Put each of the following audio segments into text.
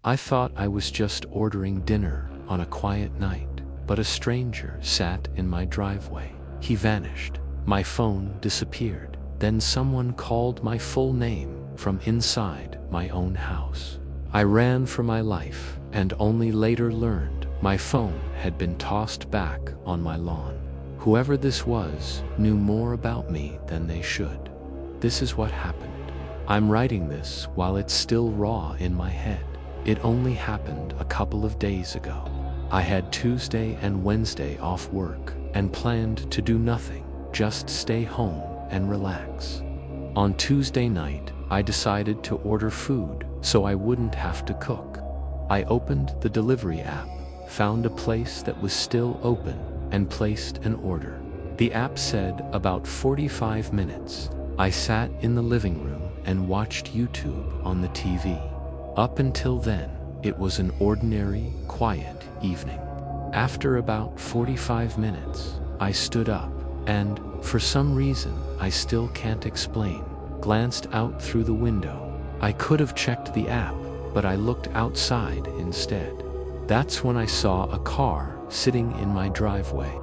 I thought I was just ordering dinner on a quiet night, but a stranger sat in my driveway. He vanished. My phone disappeared. Then someone called my full name from inside my own house. I ran for my life and only later learned my phone had been tossed back on my lawn. Whoever this was knew more about me than they should. This is what happened. I'm writing this while it's still raw in my head. It only happened a couple of days ago. I had Tuesday and Wednesday off work and planned to do nothing, just stay home and relax. On Tuesday night, I decided to order food so I wouldn't have to cook. I opened the delivery app, found a place that was still open, and placed an order. The app said about 45 minutes. I sat in the living room and watched YouTube on the TV. Up until then, it was an ordinary, quiet evening. After about 45 minutes, I stood up and, for some reason I still can't explain, glanced out through the window. I could have checked the app, but I looked outside instead. That's when I saw a car sitting in my driveway.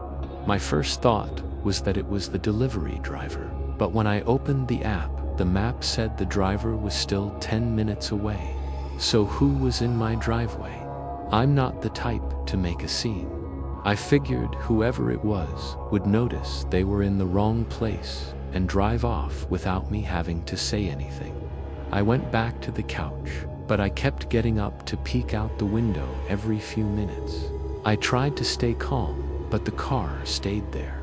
My first thought was that it was the delivery driver, but when I opened the app, the map said the driver was still 10 minutes away. So who was in my driveway? I'm not the type to make a scene. I figured whoever it was would notice they were in the wrong place and drive off without me having to say anything. I went back to the couch, but I kept getting up to peek out the window every few minutes. I tried to stay calm, but the car stayed there.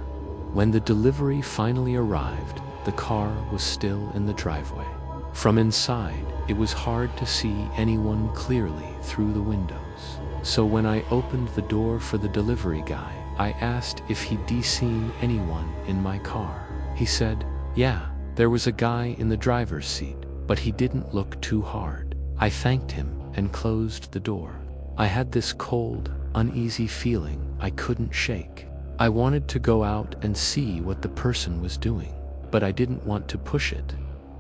When the delivery finally arrived, the car was still in the driveway. From inside, it was hard to see anyone clearly through the windows. So when I opened the door for the delivery guy, I asked if he'd seen anyone in my car. He said, yeah, there was a guy in the driver's seat, but he didn't look too hard. I thanked him and closed the door. I had this cold, uneasy feeling I couldn't shake. I wanted to go out and see what the person was doing, but I didn't want to push it.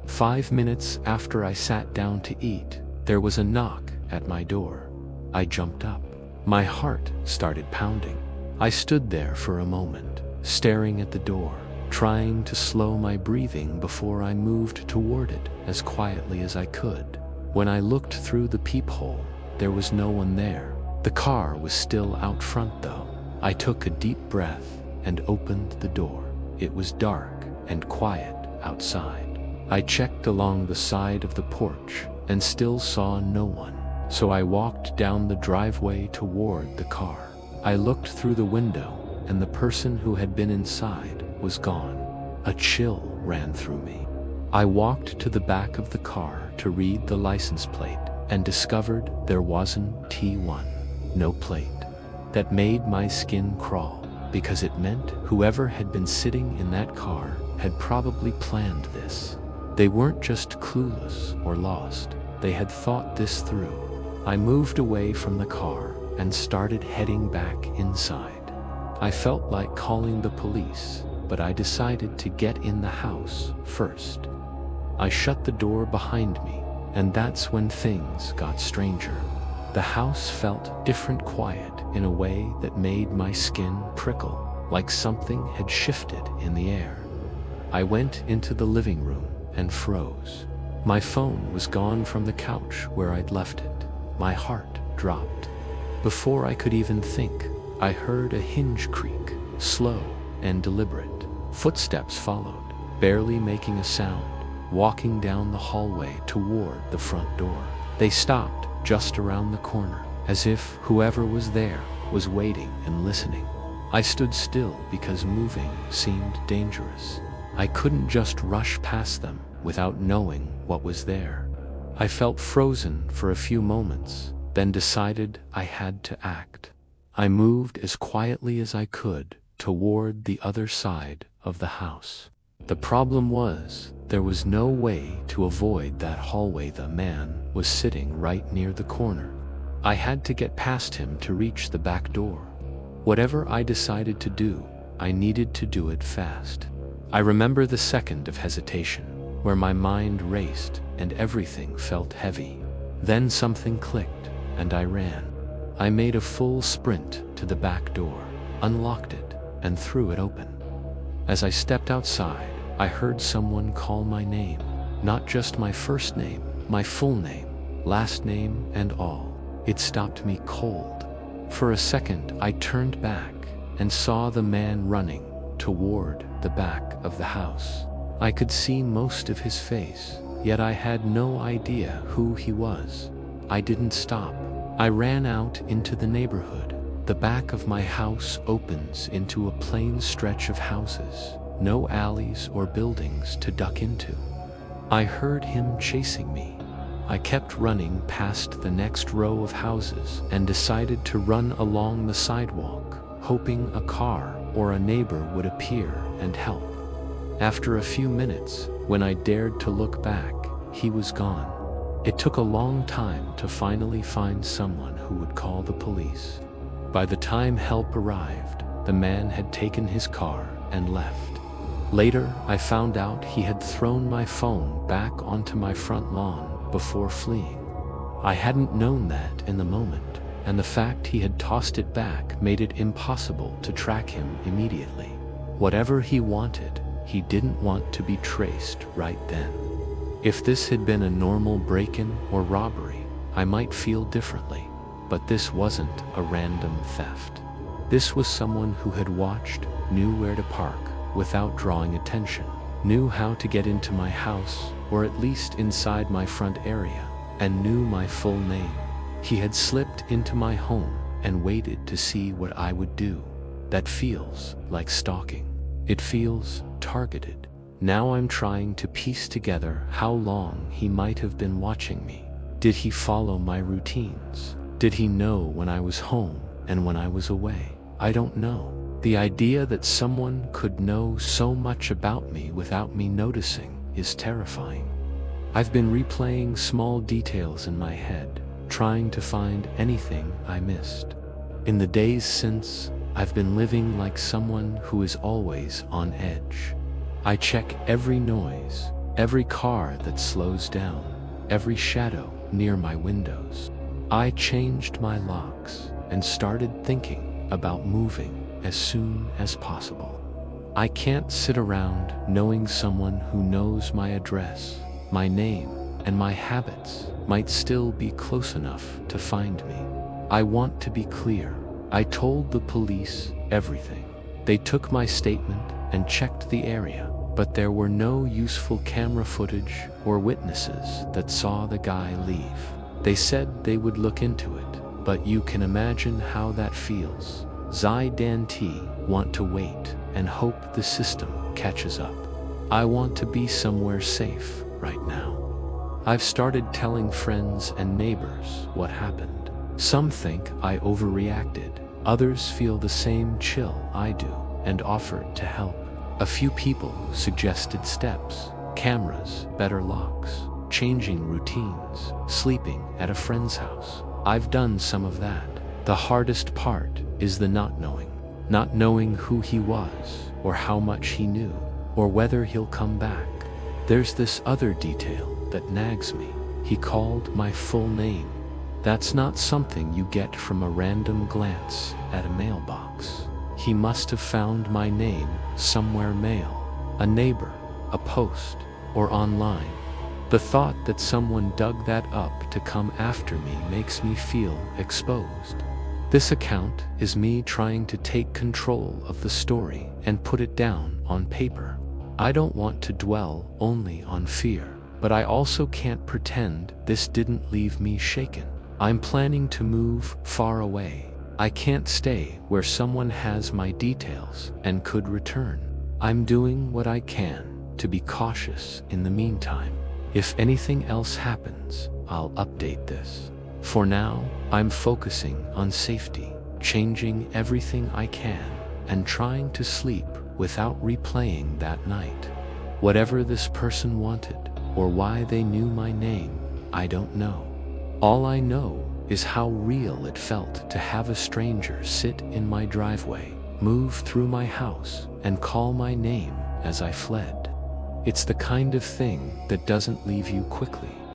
5 minutes after I sat down to eat, there was a knock at my door. I jumped up. My heart started pounding. I stood there for a moment, staring at the door, trying to slow my breathing before I moved toward it as quietly as I could. When I looked through the peephole, there was no one there. The car was still out front though. I took a deep breath and opened the door. It was dark and quiet outside. I checked along the side of the porch and still saw no one. So I walked down the driveway toward the car. I looked through the window and the person who had been inside was gone. A chill ran through me. I walked to the back of the car to read the license plate and discovered there wasn't T1, no plate. That made my skin crawl because it meant whoever had been sitting in that car had probably planned this. They weren't just clueless or lost, they had thought this through. I moved away from the car and started heading back inside. I felt like calling the police, but I decided to get in the house first. I shut the door behind me, and that's when things got stranger. The house felt different, quiet in a way that made my skin prickle, like something had shifted in the air. I went into the living room and froze. My phone was gone from the couch where I'd left it. My heart dropped. Before I could even think, I heard a hinge creak, slow and deliberate. Footsteps followed, barely making a sound, walking down the hallway toward the front door. They stopped just around the corner, as if whoever was there was waiting and listening. I stood still because moving seemed dangerous. I couldn't just rush past them without knowing what was there. I felt frozen for a few moments, then decided I had to act. I moved as quietly as I could toward the other side of the house. The problem was, there was no way to avoid that hallway. The man was sitting right near the corner. I had to get past him to reach the back door. Whatever I decided to do, I needed to do it fast. I remember the second of hesitation, where my mind raced and everything felt heavy. Then something clicked, and I ran. I made a full sprint to the back door, unlocked it, and threw it open. As I stepped outside, I heard someone call my name. Not just my first name, my full name, last name, and all. It stopped me cold. For a second, I turned back and saw the man running toward the back of the house. I could see most of his face, yet I had no idea who he was. I didn't stop. I ran out into the neighborhood. The back of my house opens into a plain stretch of houses, no alleys or buildings to duck into. I heard him chasing me. I kept running past the next row of houses and decided to run along the sidewalk, hoping a car or a neighbor would appear and help. After a few minutes, when I dared to look back, he was gone. It took a long time to finally find someone who would call the police. By the time help arrived, the man had taken his car and left. Later, I found out he had thrown my phone back onto my front lawn before fleeing. I hadn't known that in the moment, and the fact he had tossed it back made it impossible to track him immediately. Whatever he wanted, he didn't want to be traced right then. If this had been a normal break-in or robbery, I might feel differently, but this wasn't a random theft. This was someone who had watched, knew where to park without drawing attention, knew how to get into my house, or at least inside my front area, and knew my full name. He had slipped into my home and waited to see what I would do. That feels like stalking. It feels targeted. Now I'm trying to piece together how long he might have been watching me. Did he follow my routines? Did he know when I was home and when I was away? I don't know. The idea that someone could know so much about me without me noticing is terrifying. I've been replaying small details in my head, trying to find anything I missed. In the days since, I've been living like someone who is always on edge. I check every noise, every car that slows down, every shadow near my windows. I changed my locks and started thinking about moving as soon as possible. I can't sit around knowing someone who knows my address, my name, and my habits might still be close enough to find me. I want to be clear. I told the police everything. They took my statement and checked the area, but there were no useful camera footage or witnesses that saw the guy leave. They said they would look into it, but you can imagine how that feels. Want to wait and hope the system catches up. I want to be somewhere safe right now. I've started telling friends and neighbors what happened. Some think I overreacted. Others feel the same chill I do and offered to help. A few people suggested steps, cameras, better locks, changing routines, sleeping at a friend's house. I've done some of that. The hardest part is the not knowing who he was, or how much he knew, or whether he'll come back. There's this other detail that nags me. He called my full name. That's not something you get from a random glance at a mailbox. He must have found my name somewhere, mail, a neighbor, a post, or online. The thought that someone dug that up to come after me makes me feel exposed. This account is me trying to take control of the story and put it down on paper. I don't want to dwell only on fear, but I also can't pretend this didn't leave me shaken. I'm planning to move far away. I can't stay where someone has my details and could return. I'm doing what I can to be cautious in the meantime. If anything else happens, I'll update this. For now, I'm focusing on safety, changing everything I can, and trying to sleep without replaying that night. Whatever this person wanted, or why they knew my name, I don't know. All I know is how real it felt to have a stranger sit in my driveway, move through my house, and call my name as I fled. It's the kind of thing that doesn't leave you quickly.